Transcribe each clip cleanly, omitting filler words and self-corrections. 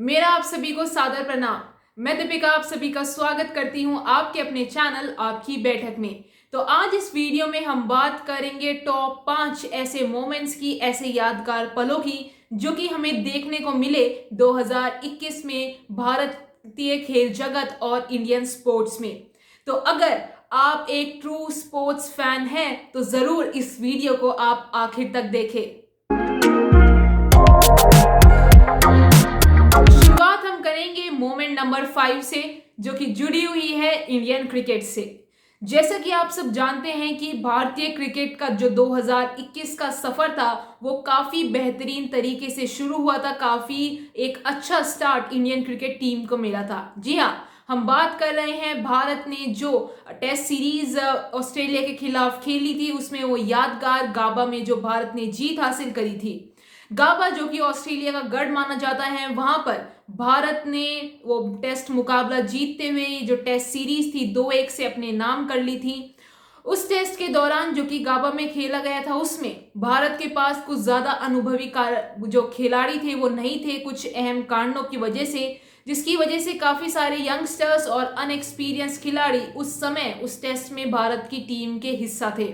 मेरा आप सभी को सादर प्रणाम। मैं दीपिका आप सभी का स्वागत करती हूं आपके अपने चैनल आपकी बैठक में। तो आज इस वीडियो में हम बात करेंगे टॉप 5 ऐसे मोमेंट्स की, ऐसे यादगार पलों की जो कि हमें देखने को मिले 2021 में भारतीय खेल जगत और इंडियन स्पोर्ट्स में। तो अगर आप एक ट्रू स्पोर्ट्स फैन हैं तो जरूर इस वीडियो को आप आखिर तक देखें। शुरुआत हम करेंगे मोमेंट नंबर 5 से, जो कि जुड़ी हुई है इंडियन क्रिकेट से। जैसा कि आप सब जानते हैं कि भारतीय क्रिकेट का जो 2021 का सफर था वो काफी बेहतरीन तरीके से शुरू हुआ था। काफी एक अच्छा स्टार्ट इंडियन क्रिकेट टीम को मिला था। जी हाँ, हम बात कर रहे हैं भारत ने जो टेस्ट सीरीज ऑस्ट्रेलिया के खिलाफ खेली थी, उसमें वो यादगार गाबा में जो भारत ने जीत हासिल करी थी। गाबा जो कि ऑस्ट्रेलिया का गढ़ माना जाता है, वहां पर भारत ने वो टेस्ट मुकाबला जीतते हुए जो टेस्ट सीरीज थी 2-1 से अपने नाम कर ली थी। उस टेस्ट के दौरान जो कि गाबा में खेला गया था, उसमें भारत के पास कुछ ज्यादा अनुभवी जो खिलाड़ी थे वो नहीं थे, कुछ अहम कारणों की वजह से, जिसकी वजह से काफी सारे यंगस्टर्स और अनएक्सपीरियंस खिलाड़ी उस समय उस टेस्ट में भारत की टीम के हिस्सा थे।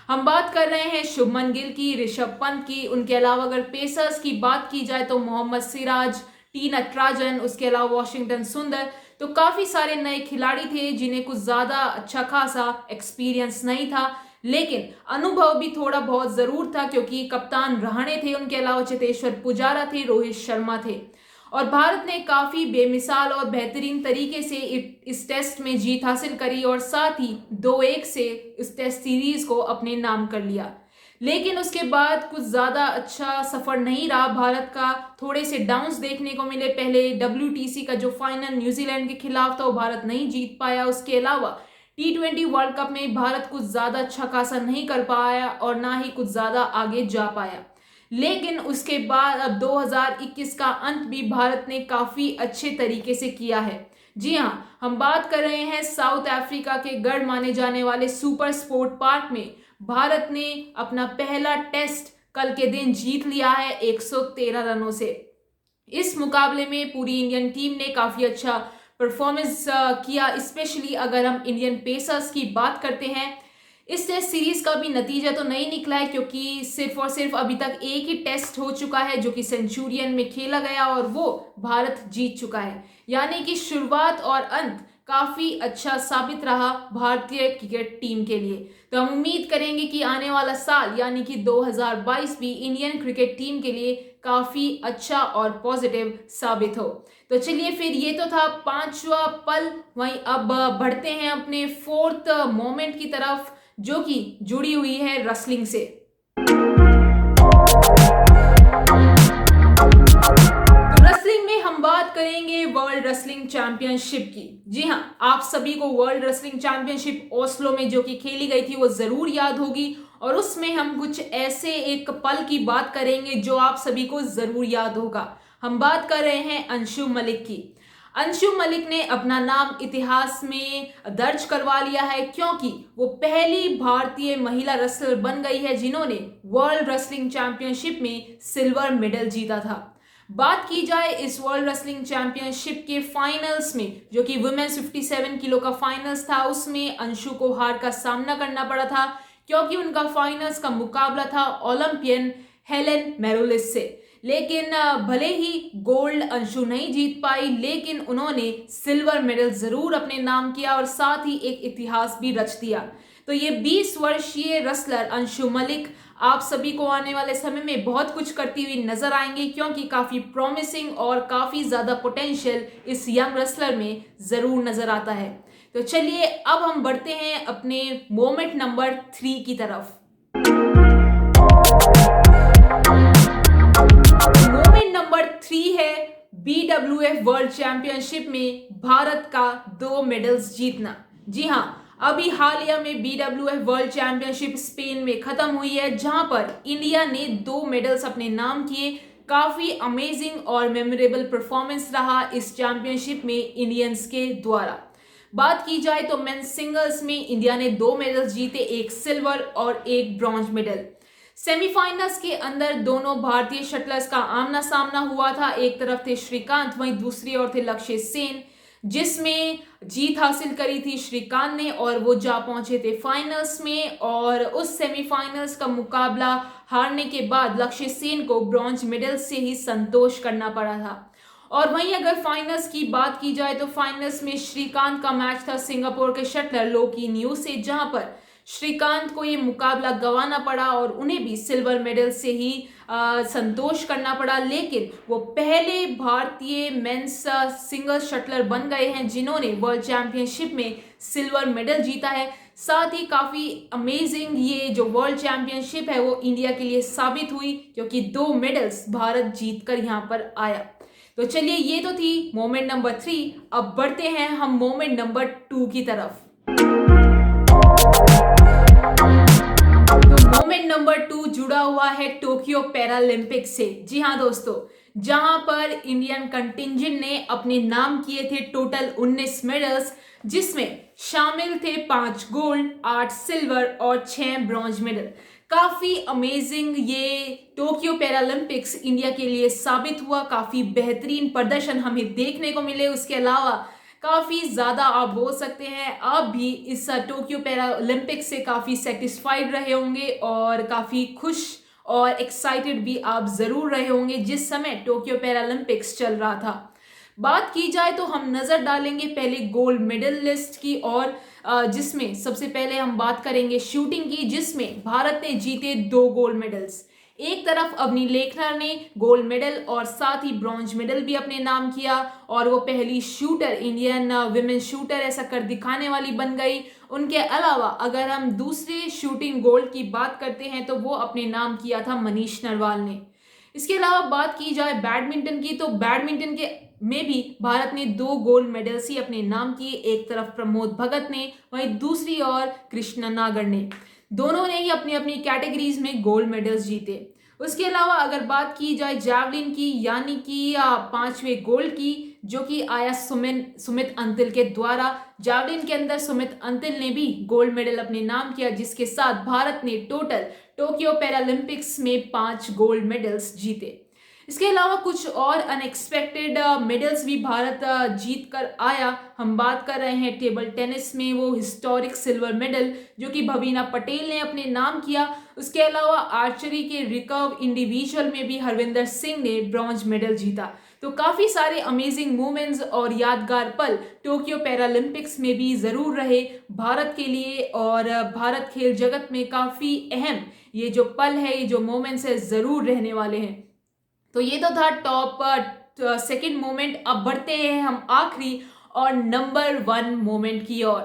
हम बात कर रहे हैं शुभमन गिल की, ऋषभ पंत की। उनके अलावा अगर पेसर्स की बात की जाए तो मोहम्मद सिराज, टी नटराजन, उसके अलावा वॉशिंगटन सुंदर। तो काफी सारे नए खिलाड़ी थे जिन्हें कुछ ज्यादा अच्छा खासा एक्सपीरियंस नहीं था, लेकिन अनुभव भी थोड़ा बहुत जरूर था, क्योंकि कप्तान रहाणे थे, उनके अलावा चेतेश्वर पुजारा थे, रोहित शर्मा थे। और भारत ने काफी बेमिसाल और बेहतरीन तरीके से इस टेस्ट में जीत हासिल करी और साथ ही 2-1 से इस टेस्ट सीरीज को अपने नाम कर लिया। लेकिन उसके बाद कुछ ज्यादा अच्छा सफर नहीं रहा भारत का। थोड़े से डाउन्स देखने को मिले। पहले WTC का जो फाइनल न्यूजीलैंड के खिलाफ था वो भारत नहीं जीत पाया। उसके अलावा T20 वर्ल्ड कप में भारत कुछ ज्यादा अच्छा खासा नहीं कर पाया और ना ही कुछ ज्यादा आगे जा पाया। लेकिन उसके बाद अब 2021 का अंत भी भारत ने काफी अच्छे तरीके से किया है। जी हाँ, हम बात कर रहे हैं साउथ अफ्रीका के गढ़ माने जाने वाले सुपर स्पोर्ट पार्क में भारत ने अपना पहला टेस्ट कल के दिन जीत लिया है 113 रनों से। इस मुकाबले में पूरी इंडियन टीम ने काफी अच्छा परफॉर्मेंस किया। स्पेशली अगर हम इंडियन पेसर्स की बात करते हैं, इस टेस्ट सीरीज का भी नतीजा तो नहीं निकला है, क्योंकि सिर्फ और सिर्फ अभी तक एक ही टेस्ट हो चुका है जो कि सेंचुरियन में खेला गया और वो भारत जीत चुका है। यानी कि शुरुआत और अंत काफी अच्छा साबित रहा भारतीय क्रिकेट टीम के लिए। तो हम उम्मीद करेंगे कि आने वाला साल यानी कि 2022 भी इंडियन क्रिकेट टीम के लिए काफी अच्छा और पॉजिटिव साबित हो। तो चलिए फिर, ये तो था 5वां पल। वहीं अब बढ़ते हैं अपने 4th मोमेंट की तरफ, जो कि जुड़ी हुई है रेसलिंग से। तो रेसलिंग में हम बात करेंगे वर्ल्ड रेसलिंग चैंपियनशिप की। जी हाँ, आप सभी को वर्ल्ड रेसलिंग चैंपियनशिप ओस्लो में जो कि खेली गई थी वो जरूर याद होगी, और उसमें हम कुछ ऐसे एक पल की बात करेंगे जो आप सभी को जरूर याद होगा। हम बात कर रहे हैं अंशु मलिक की। अंशु मलिक ने अपना नाम इतिहास में दर्ज करवा लिया है, क्योंकि वो पहली भारतीय महिला रेसलर बन गई है जिन्होंने वर्ल्ड रेसलिंग चैंपियनशिप में सिल्वर मेडल जीता था। बात की जाए इस वर्ल्ड रेसलिंग चैंपियनशिप के फाइनल्स में, जो कि वुमेन्स 57 किलो का फाइनल्स था, उसमें अंशु को हार का सामना करना पड़ा था, क्योंकि उनका फाइनल्स का मुकाबला था ओलंपियन हेलेन मैरोलिस से। लेकिन भले ही गोल्ड अंशु नहीं जीत पाई, लेकिन उन्होंने सिल्वर मेडल जरूर अपने नाम किया और साथ ही एक इतिहास भी रच दिया। तो ये 20 वर्षीय रेसलर अंशु मलिक आप सभी को आने वाले समय में बहुत कुछ करती हुई नजर आएंगे, क्योंकि काफी प्रॉमिसिंग और काफी ज्यादा पोटेंशियल इस यंग रेसलर में जरूर नजर आता है। तो चलिए अब हम बढ़ते हैं अपने मोमेंट नंबर 3 की तरफ। मोमेंट नंबर 3 है BWF वर्ल्ड चैंपियनशिप में भारत का 2 मेडल्स जीतना। जी हाँ, अभी हालिया में BWF वर्ल्ड चैंपियनशिप स्पेन में खत्म हुई है, जहां पर इंडिया ने 2 मेडल्स अपने नाम किए। काफी अमेजिंग और मेमोरेबल परफॉर्मेंस रहा इस चैंपियनशिप में इंडियंस के द्वारा। बात की जाए तो मेंस सिंगल्स में इंडिया ने 2 मेडल्स जीते, एक सिल्वर और एक ब्रॉन्ज मेडल। सेमीफाइनल्स के अंदर दोनों भारतीय शटलर्स का आमना सामना हुआ था। एक तरफ थे श्रीकांत, वहीं दूसरी ओर थे लक्ष्य सेन, जिसमें जीत हासिल करी थी श्रीकांत ने और वो जा पहुंचे थे फाइनल्स में। और उस सेमीफाइनल्स का मुकाबला हारने के बाद लक्ष्य सेन को ब्रॉन्ज मेडल से ही संतोष करना पड़ा था। और वहीं अगर फाइनल्स की बात की जाए तो फाइनल्स में श्रीकांत का मैच था सिंगापुर के शटलर लोकी न्यू से, जहां पर श्रीकांत को ये मुकाबला गंवाना पड़ा और उन्हें भी सिल्वर मेडल से ही संतोष करना पड़ा। लेकिन वो पहले भारतीय मेंस सिंगल शटलर बन गए हैं जिन्होंने वर्ल्ड चैंपियनशिप में सिल्वर मेडल जीता है। साथ ही काफी अमेजिंग ये जो वर्ल्ड चैंपियनशिप है वो इंडिया के लिए साबित हुई, क्योंकि 2 मेडल्स भारत जीतकर यहाँ पर आया। तो चलिए, ये तो थी मोमेंट नंबर 3। अब बढ़ते हैं हम मोमेंट नंबर 2 की तरफ। तो मोमेंट नंबर 2 जुड़ा हुआ है टोक्यो पैरालंपिक्स से। जी हाँ दोस्तों, जहां पर इंडियन कंटिंजेंट ने अपने नाम किए थे टोटल 19 मेडल्स, जिसमें शामिल थे 5 गोल्ड, 8 सिल्वर और 6 ब्रॉन्ज मेडल। काफी अमेजिंग ये टोक्यो पैरालंपिक्स इंडिया के लिए साबित हुआ। काफी बेहतरीन प्रदर्शन हमें देखने को मिले। उसके अलावा काफी ज्यादा आप बोल सकते हैं आप भी इस टोक्यो पैरालंपिक्स से काफी सेटिस्फाइड रहे होंगे और काफी खुश और एक्साइटेड भी आप जरूर रहे होंगे जिस समय टोक्यो पैरालंपिक्स चल रहा था। बात की जाए तो हम नजर डालेंगे पहले गोल्ड मेडल लिस्ट की और जिसमें सबसे पहले हम बात करेंगे शूटिंग की, जिसमें भारत ने जीते 2 गोल्ड मेडल्स। एक तरफ अवनी लेखनर ने गोल्ड मेडल और साथ ही ब्रॉन्ज मेडल भी अपने नाम किया और वो पहली शूटर, इंडियन विमेन शूटर ऐसा कर दिखाने वाली बन गई। उनके अलावा अगर हम दूसरे शूटिंग गोल्ड की बात करते हैं तो वो अपने नाम किया था मनीष नरवाल ने। इसके अलावा बात की जाए बैडमिंटन की, तो बैडमिंटन के में भी भारत ने 2 गोल्ड मेडल्स ही अपने नाम किए। एक तरफ प्रमोद भगत ने, वहीं दूसरी ओर कृष्णा नागर ने। दोनों ने ही अपनी अपनी कैटेगरीज में गोल्ड मेडल्स जीते। उसके अलावा अगर बात की जाए जैवलिन की, यानी कि 5वें गोल्ड की, जो कि आया सुमित अंतिल के द्वारा। जैवलिन के अंदर सुमित अंतिल ने भी गोल्ड मेडल अपने नाम किया, जिसके साथ भारत ने टोटल टोक्यो पैरालंपिक्स में 5 गोल्ड मेडल्स जीते। इसके अलावा कुछ और अनएक्सपेक्टेड मेडल्स भी भारत जीत कर आया। हम बात कर रहे हैं टेबल टेनिस में वो हिस्टोरिक सिल्वर मेडल जो कि भवीना पटेल ने अपने नाम किया। उसके अलावा आर्चरी के रिकर्व इंडिविजुअल में भी हरविंदर सिंह ने ब्रॉन्ज मेडल जीता। तो काफी सारे अमेजिंग मोमेंट्स और यादगार पल टोक्यो पैरालंपिक्स में भी जरूर रहे भारत के लिए और भारत खेल जगत में काफी अहम ये जो पल है, ये जो मोमेंट्स है, जरूर रहने वाले हैं। तो ये तो था टॉप सेकंड मोमेंट। अब बढ़ते हैं हम आखिरी और नंबर 1 मोमेंट की ओर।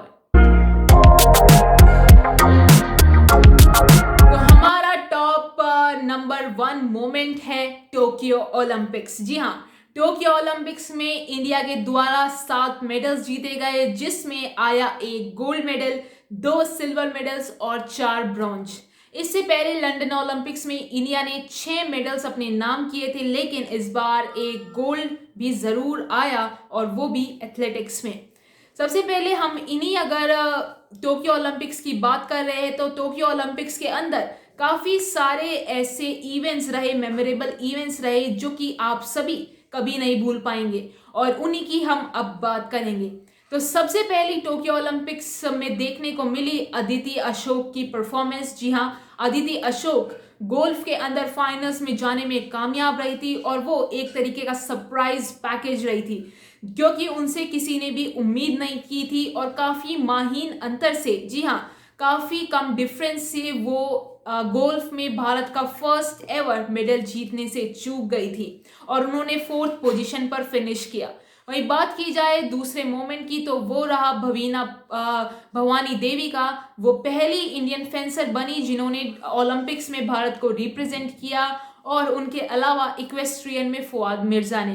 तो हमारा टॉप नंबर 1 मोमेंट है टोक्यो ओलंपिक्स। जी हाँ, टोक्यो ओलंपिक्स में इंडिया के द्वारा 7 मेडल्स जीते गए, जिसमें आया 1 गोल्ड मेडल, 2 सिल्वर मेडल्स और 4 ब्रॉन्ज। इससे पहले लंदन ओलंपिक्स में इंडिया ने 6 मेडल्स अपने नाम किए थे, लेकिन इस बार 1 गोल्ड भी जरूर आया और वो भी एथलेटिक्स में। सबसे पहले हम इन्हीं अगर टोक्यो ओलंपिक्स की बात कर रहे हैं तो टोक्यो ओलंपिक्स के अंदर काफी सारे ऐसे इवेंट्स रहे, मेमोरेबल इवेंट्स रहे जो कि आप सभी कभी नहीं भूल पाएंगे और उन्हीं की हम अब बात करेंगे। तो सबसे पहली टोक्यो ओलंपिक्स में देखने को मिली अदिति अशोक की परफॉर्मेंस। जी हाँ, अदिति अशोक गोल्फ के अंदर फाइनल्स में जाने में कामयाब रही थी और वो एक तरीके का सरप्राइज पैकेज रही थी, क्योंकि उनसे किसी ने भी उम्मीद नहीं की थी और काफी माहीन अंतर से, जी हाँ, काफी कम डिफरेंस से वो गोल्फ में भारत का फर्स्ट एवर मेडल जीतने से चूक गई थी और उन्होंने 4th पोजीशन पर फिनिश किया। वहीं बात की जाए दूसरे मोमेंट की तो वो रहा भवानी देवी का। वो पहली इंडियन फेंसर बनी जिन्होंने ओलंपिक्स में भारत को रिप्रेजेंट किया और उनके अलावा इक्वेस्ट्रियन में फुआद मिर्जा ने।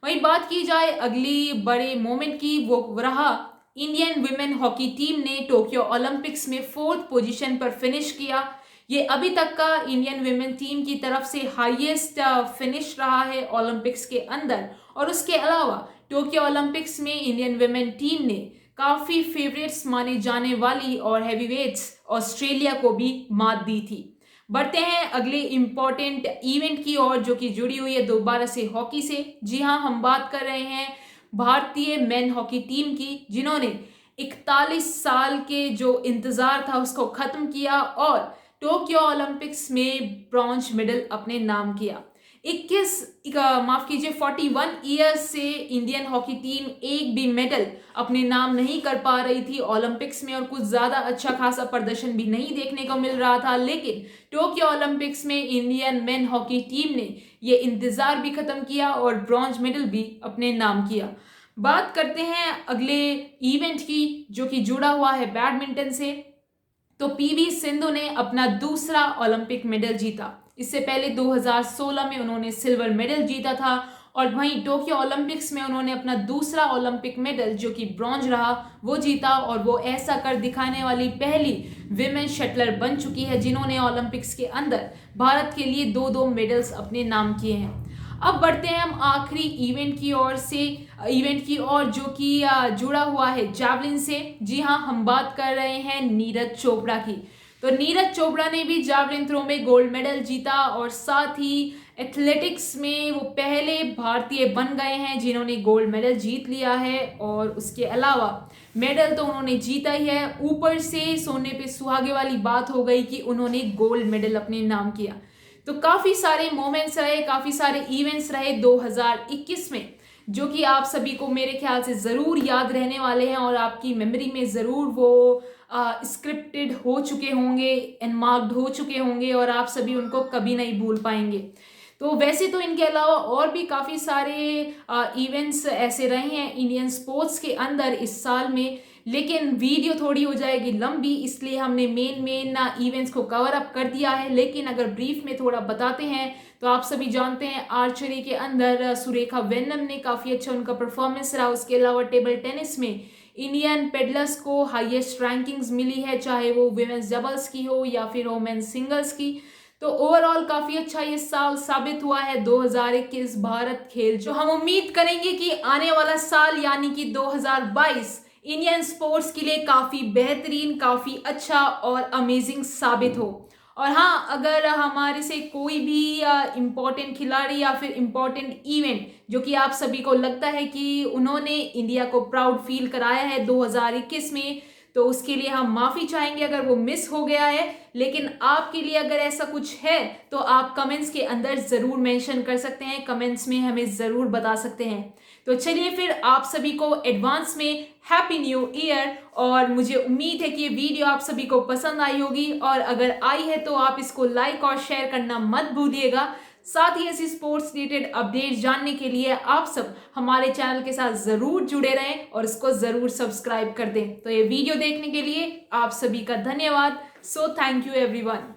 वहीं बात की जाए अगली बड़े मोमेंट की, वो रहा इंडियन विमेन हॉकी टीम ने टोक्यो ओलंपिक्स में 4th पोजीशन पर फिनिश किया। ये अभी तक का इंडियन विमेन टीम की तरफ से हाईएस्ट फिनिश रहा है ओलंपिक्स के अंदर। और उसके अलावा टोक्यो ओलंपिक्स में इंडियन विमेन टीम ने काफी फेवरेट्स माने जाने वाली और हैवीवेट्स ऑस्ट्रेलिया को भी मात दी थी। बढ़ते हैं अगले इंपॉर्टेंट इवेंट की ओर जो कि जुड़ी हुई है दोबारा से हॉकी से। जी हाँ, हम बात कर रहे हैं भारतीय मेन हॉकी टीम की, जिन्होंने 41 साल के जो इंतजार था उसको खत्म किया और टोक्यो ओलंपिक्स में ब्रॉन्ज मेडल अपने नाम किया। 41 ईयर्स से इंडियन हॉकी टीम एक भी मेडल अपने नाम नहीं कर पा रही थी ओलंपिक्स में और कुछ ज्यादा अच्छा खासा प्रदर्शन भी नहीं देखने को मिल रहा था। लेकिन टोक्यो ओलंपिक्स में इंडियन मेन हॉकी टीम ने ये इंतजार भी खत्म किया और ब्रॉन्ज मेडल भी अपने नाम किया। बात करते हैं अगले इवेंट की जो कि जुड़ा हुआ है बैडमिंटन से। तो पीवी सिंधु ने अपना दूसरा ओलंपिक मेडल जीता। इससे पहले 2016 में उन्होंने सिल्वर मेडल जीता था और वहीं टोक्यो ओलंपिक्स में उन्होंने अपना दूसरा ओलंपिक मेडल जो कि ब्रॉन्ज रहा वो जीता और वो ऐसा कर दिखाने वाली पहली विमेन शटलर बन चुकी है जिन्होंने ओलंपिक्स के अंदर भारत के लिए दो मेडल्स अपने नाम किए हैं। अब बढ़ते हैं हम आखिरी इवेंट की ओर जो कि जुड़ा हुआ है जैवलिन से। जी हाँ, हम बात कर रहे हैं नीरज चोपड़ा की। तो नीरज चोपड़ा ने भी जैवलिन थ्रो में गोल्ड मेडल जीता और साथ ही एथलेटिक्स में वो पहले भारतीय बन गए हैं जिन्होंने गोल्ड मेडल जीत लिया है। और उसके अलावा मेडल तो उन्होंने जीता ही है, ऊपर से सोने पे सुहागे वाली बात हो गई कि उन्होंने गोल्ड मेडल अपने नाम किया। तो काफी सारे मोमेंट्स रहे, काफी सारे इवेंट्स रहे 2021 में जो कि आप सभी को मेरे ख्याल से जरूर याद रहने वाले हैं और आपकी मेमोरी में जरूर वो स्क्रिप्टेड हो चुके होंगे, एनमार्क्ड हो चुके होंगे और आप सभी उनको कभी नहीं भूल पाएंगे। तो वैसे तो इनके अलावा और भी काफ़ी सारे इवेंट्स ऐसे रहे हैं इंडियन स्पोर्ट्स के अंदर इस साल में, लेकिन वीडियो थोड़ी हो जाएगी लंबी, इसलिए हमने मेन इवेंट्स को कवर अप कर दिया है। लेकिन अगर ब्रीफ में थोड़ा बताते हैं तो आप सभी जानते हैं आर्चरी के अंदर सुरेखा वेन्नम ने काफ़ी अच्छा उनका परफॉर्मेंस रहा। उसके अलावा टेबल टेनिस में इंडियन पेडलर्स को हाईएस्ट रैंकिंग्स मिली है, चाहे वो विमेंस डबल्स की हो या फिर वोमेन्स सिंगल्स की। तो ओवरऑल काफी अच्छा ये साल साबित हुआ है 2021 भारत खेल जो हम उम्मीद करेंगे कि आने वाला साल यानी कि 2022 इंडियन स्पोर्ट्स के लिए काफी बेहतरीन, काफी अच्छा और अमेजिंग साबित हो। और हाँ, अगर हमारे से कोई भी इम्पोर्टेंट खिलाड़ी या फिर इम्पोर्टेंट इवेंट जो कि आप सभी को लगता है कि उन्होंने इंडिया को प्राउड फील कराया है 2021 में, तो उसके लिए हम माफी चाहेंगे अगर वो मिस हो गया है। लेकिन आपके लिए अगर ऐसा कुछ है तो आप कमेंट्स के अंदर जरूर मेंशन कर सकते हैं, कमेंट्स में हमें जरूर बता सकते हैं। तो चलिए फिर आप सभी को एडवांस में हैप्पी न्यू ईयर। और मुझे उम्मीद है कि ये वीडियो आप सभी को पसंद आई होगी और अगर आई है तो आप इसको लाइक और शेयर करना मत भूलिएगा। साथ ही ऐसी स्पोर्ट्स रिलेटेड अपडेट जानने के लिए आप सब हमारे चैनल के साथ जरूर जुड़े रहें और इसको जरूर सब्सक्राइब कर दें। तो ये वीडियो देखने के लिए आप सभी का धन्यवाद। So thank you everyone.